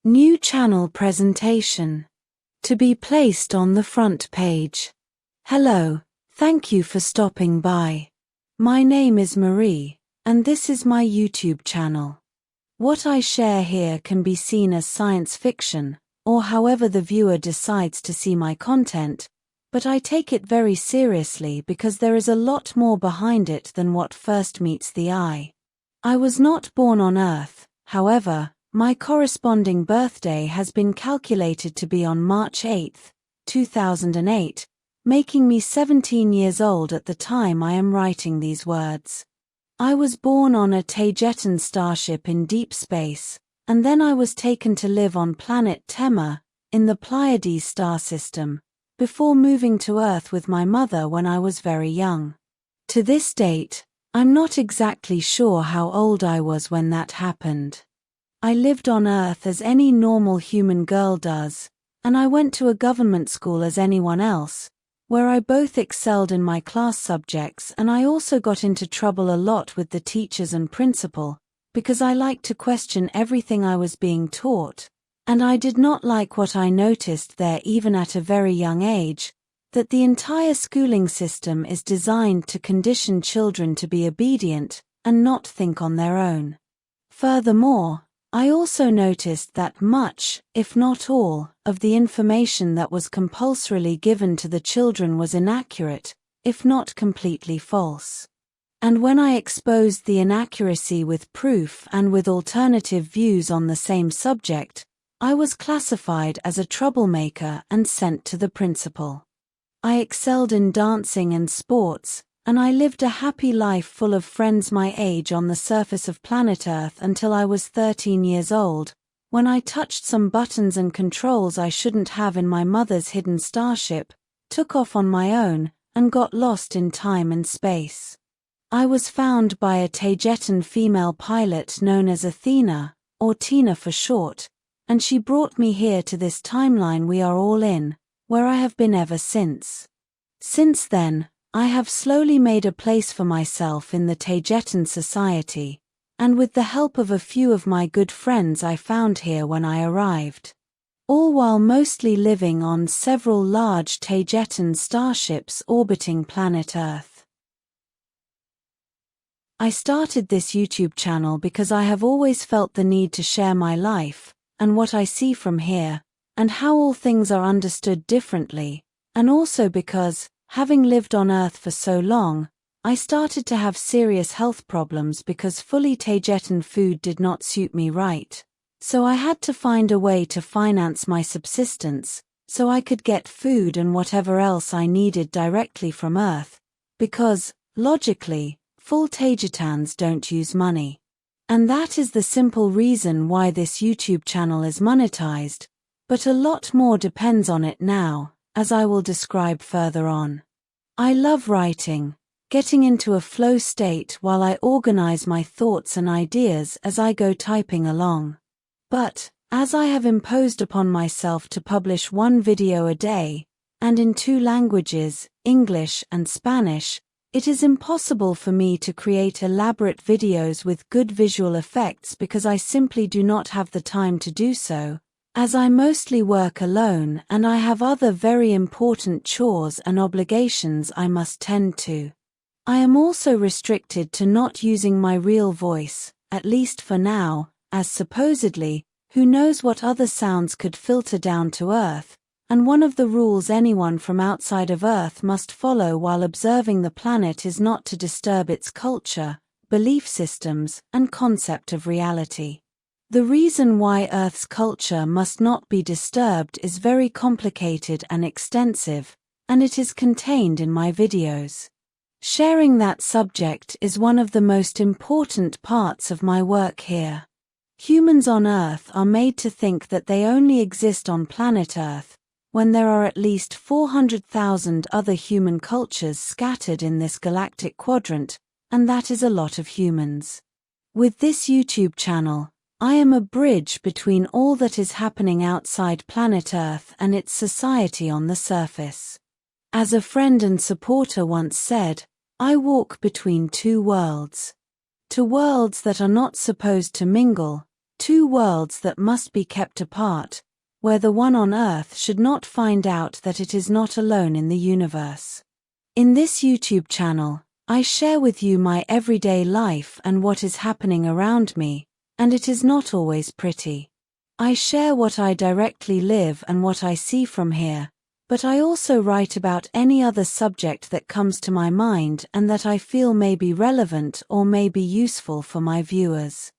New channel presentation. To be placed on the front page. Hello, thank you for stopping by. My name is Marie, and this is my YouTube channel. What I share here can be seen as science fiction, or however the viewer decides to see my content, but I take it very seriously because there is a lot more behind it than what first meets the eye. I was not born on Earth, however. My corresponding birthday has been calculated to be on March 8, 2008, making me 17 years old at the time I am writing these words. I was born on a Taygetan starship in deep space, and then I was taken to live on planet Tema, in the Pleiades star system, before moving to Earth with my mother when I was very young. To this date, I'm not exactly sure how old I was when that happened. I lived on Earth as any normal human girl does, and I went to a government school as anyone else, where I both excelled in my class subjects and I also got into trouble a lot with the teachers and principal, because I liked to question everything I was being taught, and I did not like what I noticed there even at a very young age, that the entire schooling system is designed to condition children to be obedient and not think on their own. Furthermore, I also noticed that much, if not all, of the information that was compulsorily given to the children was inaccurate, if not completely false. And when I exposed the inaccuracy with proof and with alternative views on the same subject, I was classified as a troublemaker and sent to the principal. I excelled in dancing and sports, and I lived a happy life full of friends my age on the surface of planet Earth until I was 13 years old, when I touched some buttons and controls I shouldn't have in my mother's hidden starship, took off on my own, and got lost in time and space. I was found by a Taygetan female pilot known as Athena, or Tina for short, and she brought me here to this timeline we are all in, where I have been ever since. Since then, I have slowly made a place for myself in the Taygetan society, and with the help of a few of my good friends I found here when I arrived. All while mostly living on several large Taygetan starships orbiting planet Earth. I started this YouTube channel because I have always felt the need to share my life, and what I see from here, and how all things are understood differently, and also because, having lived on Earth for so long, I started to have serious health problems because fully Taygetan food did not suit me right. So I had to find a way to finance my subsistence, so I could get food and whatever else I needed directly from Earth, because, logically, full Taygetans don't use money. And that is the simple reason why this YouTube channel is monetized, but a lot more depends on it now, as I will describe further on. I love writing, getting into a flow state while I organize my thoughts and ideas as I go typing along. But, as I have imposed upon myself to publish one video a day, and in 2 languages, English and Spanish, it is impossible for me to create elaborate videos with good visual effects because I simply do not have the time to do so, as I mostly work alone and I have other very important chores and obligations I must tend to. I am also restricted to not using my real voice, at least for now, as supposedly, who knows what other sounds could filter down to Earth, and one of the rules anyone from outside of Earth must follow while observing the planet is not to disturb its culture, belief systems, and concept of reality. The reason why Earth's culture must not be disturbed is very complicated and extensive, and it is contained in my videos. Sharing that subject is one of the most important parts of my work here. Humans on Earth are made to think that they only exist on planet Earth, when there are at least 400,000 other human cultures scattered in this galactic quadrant, and that is a lot of humans. With this YouTube channel, I am a bridge between all that is happening outside planet Earth and its society on the surface. As a friend and supporter once said, I walk between 2 worlds. To worlds that are not supposed to mingle, two worlds that must be kept apart, where the one on Earth should not find out that it is not alone in the universe. In this YouTube channel, I share with you my everyday life and what is happening around me, and it is not always pretty. I share what I directly live and what I see from here, but I also write about any other subject that comes to my mind and that I feel may be relevant or may be useful for my viewers.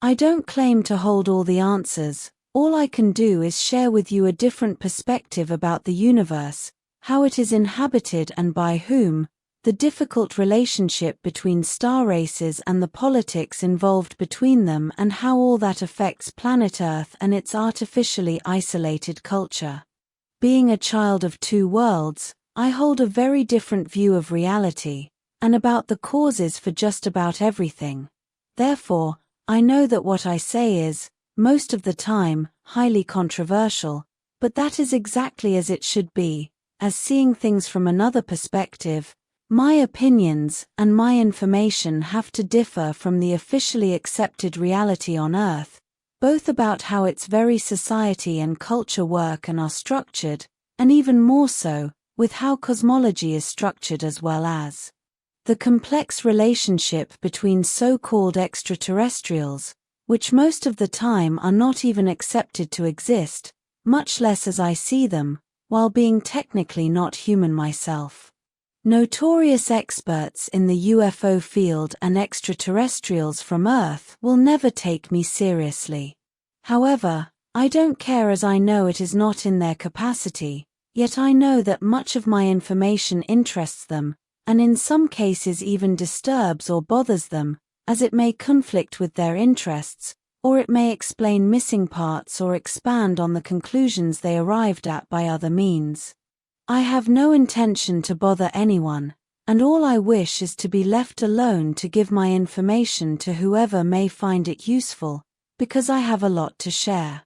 I don't claim to hold all the answers. All I can do is share with you a different perspective about the universe, how it is inhabited and by whom, the difficult relationship between star races and the politics involved between them, and how all that affects planet Earth and its artificially isolated culture. Being a child of two worlds, I hold a very different view of reality, and about the causes for just about everything. Therefore, I know that what I say is, most of the time, highly controversial, but that is exactly as it should be, as seeing things from another perspective, my opinions and my information have to differ from the officially accepted reality on Earth, both about how its very society and culture work and are structured, and even more so, with how cosmology is structured, as well as the complex relationship between so-called extraterrestrials, which most of the time are not even accepted to exist, much less as I see them, while being technically not human myself. Notorious experts in the UFO field and extraterrestrials from Earth will never take me seriously. However, I don't care, as I know it is not in their capacity, yet I know that much of my information interests them, and in some cases even disturbs or bothers them, as it may conflict with their interests, or it may explain missing parts or expand on the conclusions they arrived at by other means. I have no intention to bother anyone, and all I wish is to be left alone to give my information to whoever may find it useful, because I have a lot to share.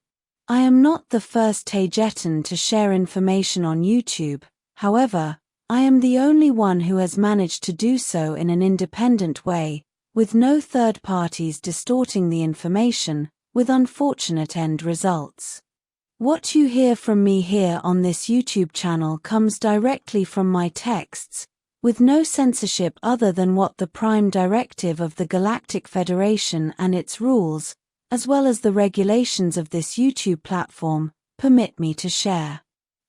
I am not the first Taygetan to share information on YouTube, however, I am the only one who has managed to do so in an independent way, with no third parties distorting the information, with unfortunate end results. What you hear from me here on this YouTube channel comes directly from my texts, with no censorship other than what the prime directive of the Galactic Federation and its rules, as well as the regulations of this YouTube platform, permit me to share.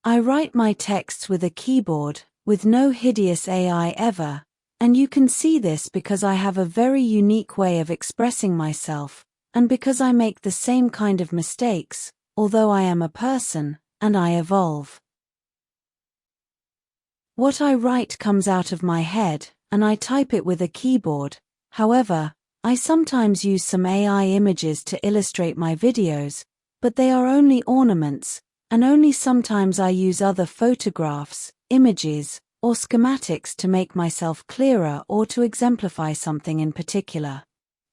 I write my texts with a keyboard, with no hideous AI ever, and you can see this because I have a very unique way of expressing myself, and because I make the same kind of mistakes, although I am a person, and I evolve. What I write comes out of my head, and I type it with a keyboard. However, I sometimes use some AI images to illustrate my videos, but they are only ornaments, and only sometimes I use other photographs, images, or schematics to make myself clearer or to exemplify something in particular.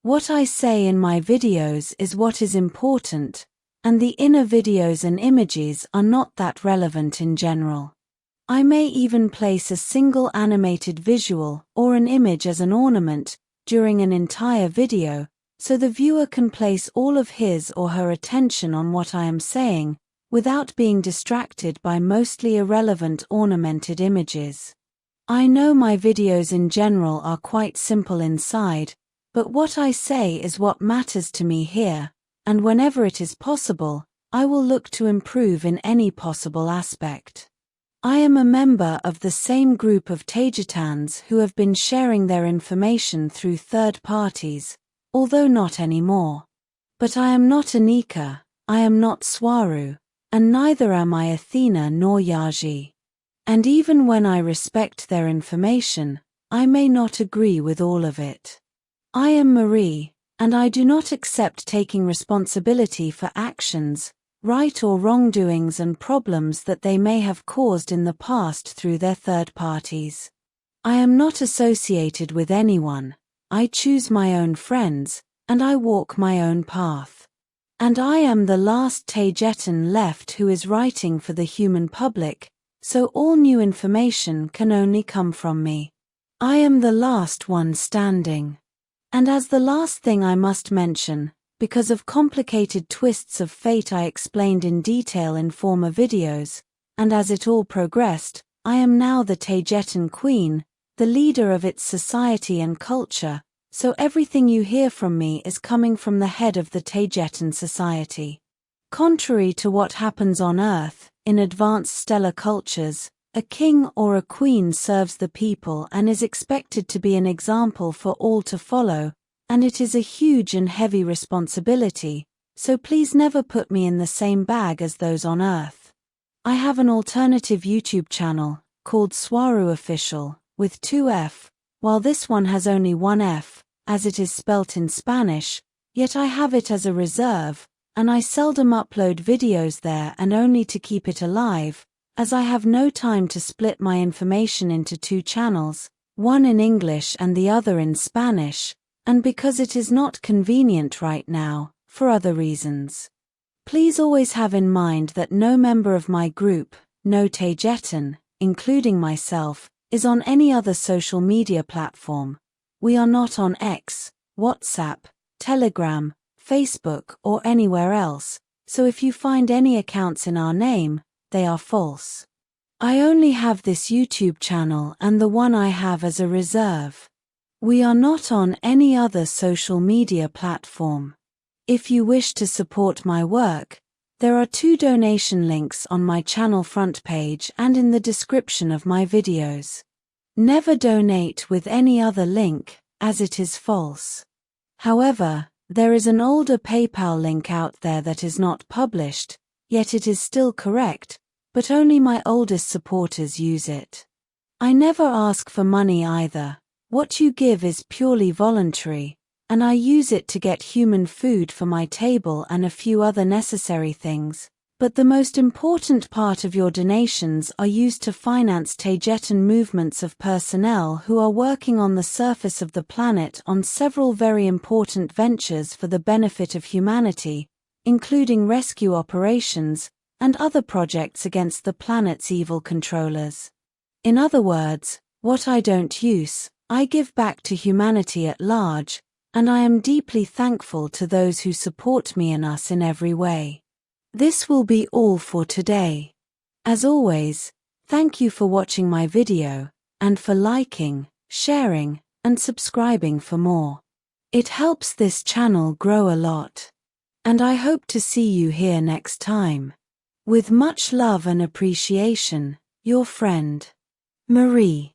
What I say in my videos is what is important, and the inner videos and images are not that relevant in general. I may even place a single animated visual or an image as an ornament during an entire video, so the viewer can place all of his or her attention on what I am saying, without being distracted by mostly irrelevant ornamented images. I know my videos in general are quite simple inside, but what I say is what matters to me here, and whenever it is possible, I will look to improve in any possible aspect. I am a member of the same group of Taygetans who have been sharing their information through third parties, although not anymore. But I am not Anika, I am not Swaruu, and neither am I Athena nor Yazhi. And even when I respect their information, I may not agree with all of it. I am Marie, and I do not accept taking responsibility for actions, right or wrongdoings and problems that they may have caused in the past through their third parties. I am not associated with anyone, I choose my own friends, and I walk my own path. And I am the last Taygetan left who is writing for the human public, so all new information can only come from me. I am the last one standing. And as the last thing I must mention, because of complicated twists of fate I explained in detail in former videos, and as it all progressed, I am now the Taygetan queen, the leader of its society and culture, so everything you hear from me is coming from the head of the Taygetan society. Contrary to what happens on Earth, in advanced stellar cultures, a king or a queen serves the people and is expected to be an example for all to follow, and it is a huge and heavy responsibility, so please never put me in the same bag as those on Earth. I have an alternative YouTube channel, called Swaruu Official, with 2 F, while this one has only 1 F, as it is spelt in Spanish, yet I have it as a reserve, and I seldom upload videos there and only to keep it alive, as I have no time to split my information into 2 channels, one in English and the other in Spanish, and because it is not convenient right now, for other reasons. Please always have in mind that no member of my group, no Taygetan, including myself, is on any other social media platform. We are not on X, WhatsApp, Telegram, Facebook or anywhere else, so if you find any accounts in our name, they are false. I only have this YouTube channel and the one I have as a reserve. We are not on any other social media platform. If you wish to support my work, there are 2 donation links on my channel front page and in the description of my videos. Never donate with any other link, as it is false. However, there is an older PayPal link out there that is not published, yet it is still correct, but only my oldest supporters use it. I never ask for money either. What you give is purely voluntary, and I use it to get human food for my table and a few other necessary things, but the most important part of your donations are used to finance Taygetan movements of personnel who are working on the surface of the planet on several very important ventures for the benefit of humanity, including rescue operations and other projects against the planet's evil controllers. In other words, what I don't use, I give back to humanity at large, and I am deeply thankful to those who support me and us in every way. This will be all for today. As always, thank you for watching my video, and for liking, sharing, and subscribing for more. It helps this channel grow a lot. And I hope to see you here next time. With much love and appreciation, your friend, Marie.